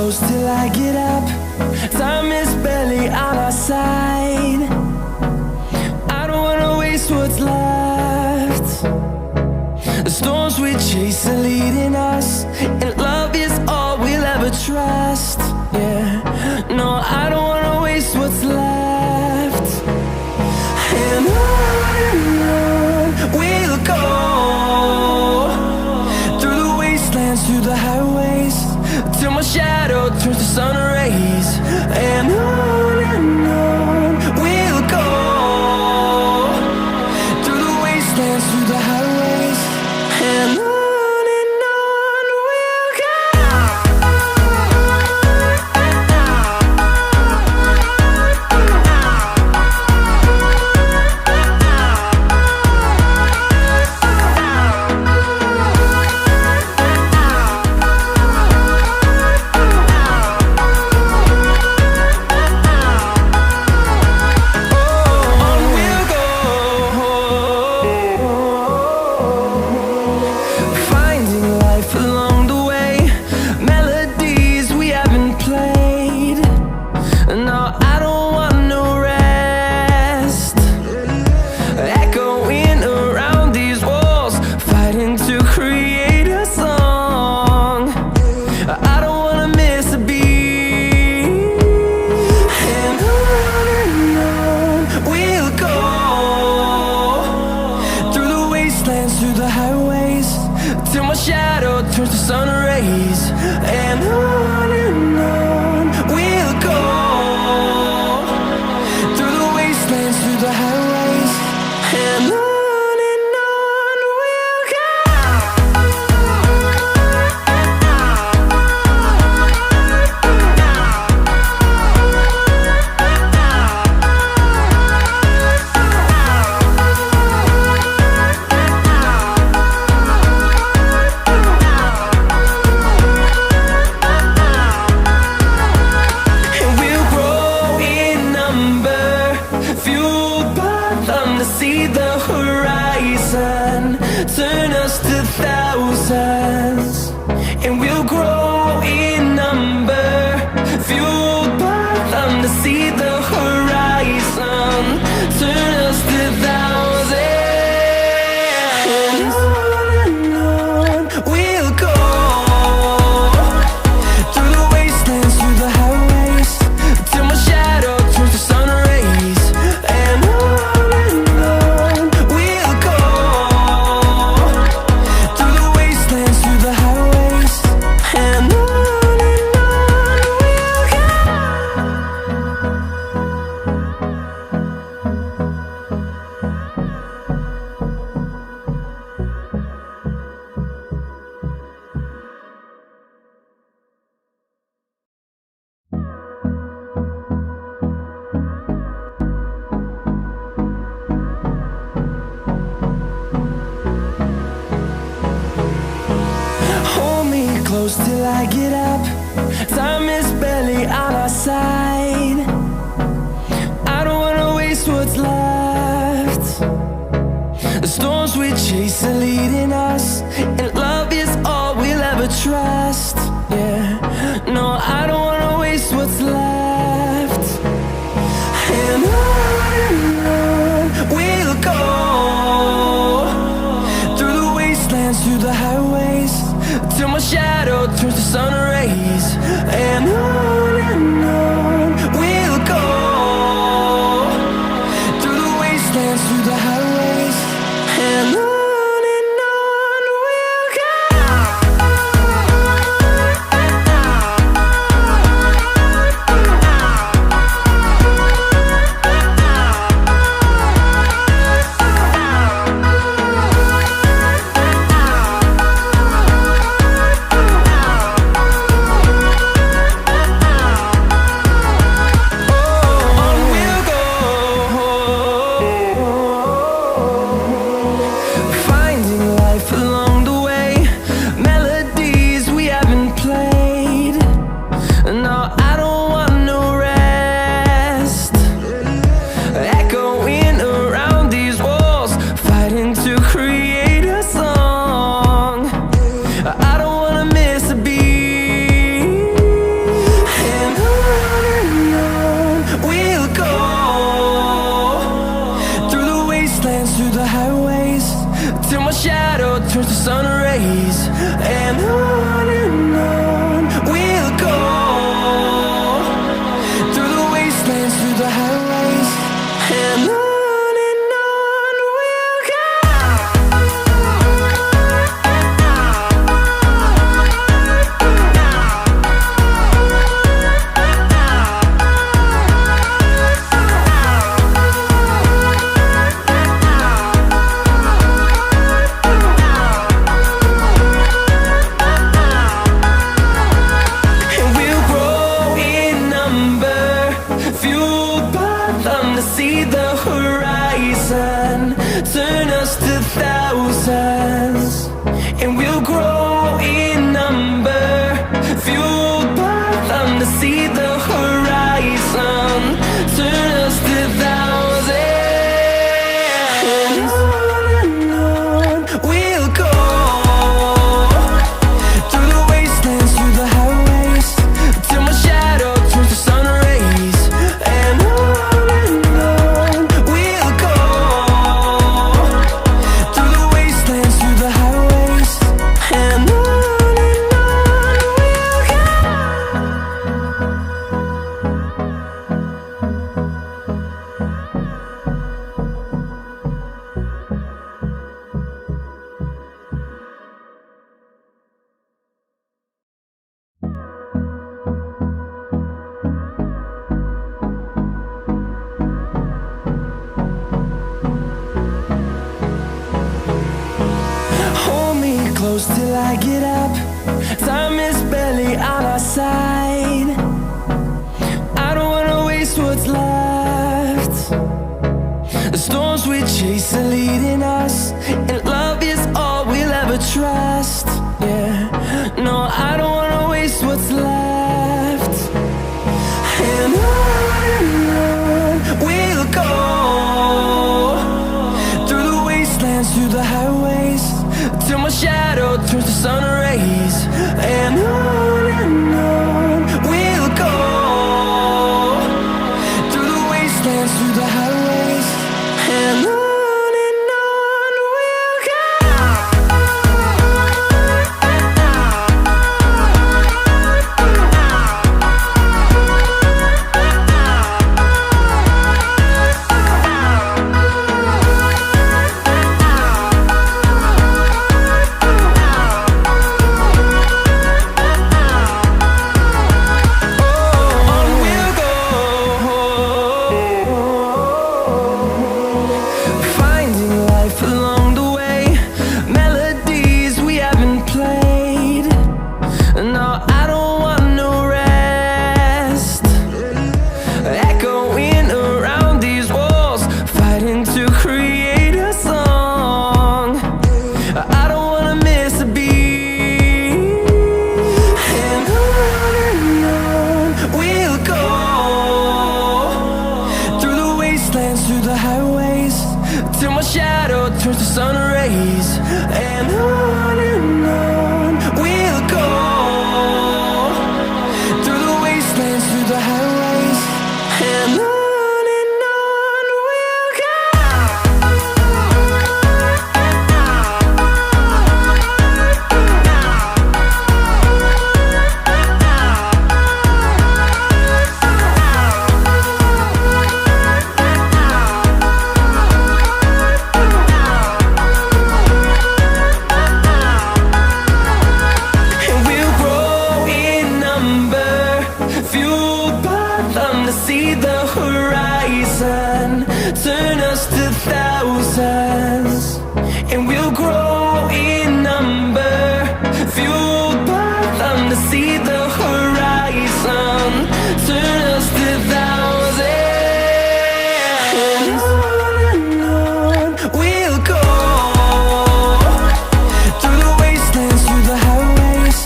close till I get up. Time is barely on our side. I don't wanna waste what's left. The storms we chase are leading us, and love is all we'll ever trust. Yeah, no, I don't wanna waste what's left. And on we'll go, through the wastelands, through the highways, till my shadow turns to sun rays. And on we'll go, through the wastelands, through the highways, and on we'll go. Through the highways, till my shadow turns to sun rays. And on we'll go, through the wastelands, through the highways, and on we'll go. See the horizon turn us to thousands, and we'll grow in number, fueled by them. To see the horizon turn us to thousands, and on we'll go, through the wastelands, through the highways, till my shadow turns to sun rays. And close till I get up. Time is barely on our side. I don't wanna waste what's left. The storms we chase are leading us, and love is all we'll ever trust. Yeah, no, I don't wanna waste what's left. And on we'll go, through the wastelands, through the highways, till my shadow turns to sun rays. And on we'll go, through the wastelands, through the highways, and on. I get up. Time is barely on our side. I don't wanna waste what's left. The storms we chase are leading us, and love is all we'll ever trust. Yeah, no, I don't wanna waste what's left. And on we'll go, through the wastelands, through the highways, till my shadow turns to sun rays. And on we'll go, through the wastelands, through the highways, and on we'll go. Through the highways, till my shadow turns to sun rays. And on we'll go, through the wastelands, through the highways, and on we'll go. See the horizon turn us to thousands, and we'll grow in number, fueled by them. To see the horizon turn us to thousands, and on we'll go, through the wastelands, through the highways,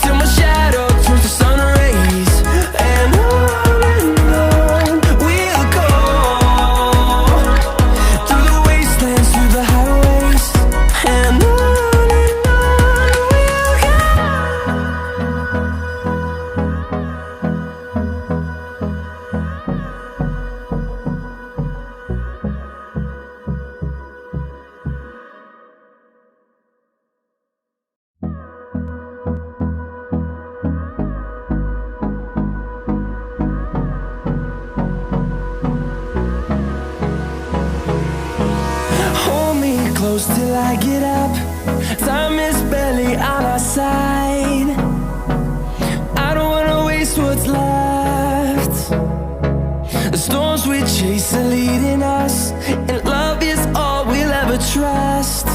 till my shadow turns to sun rays. And close till I get up. Time is barely on our side. I don't wanna waste what's left. The storms we chase are leading us, and love is all we'll ever trust.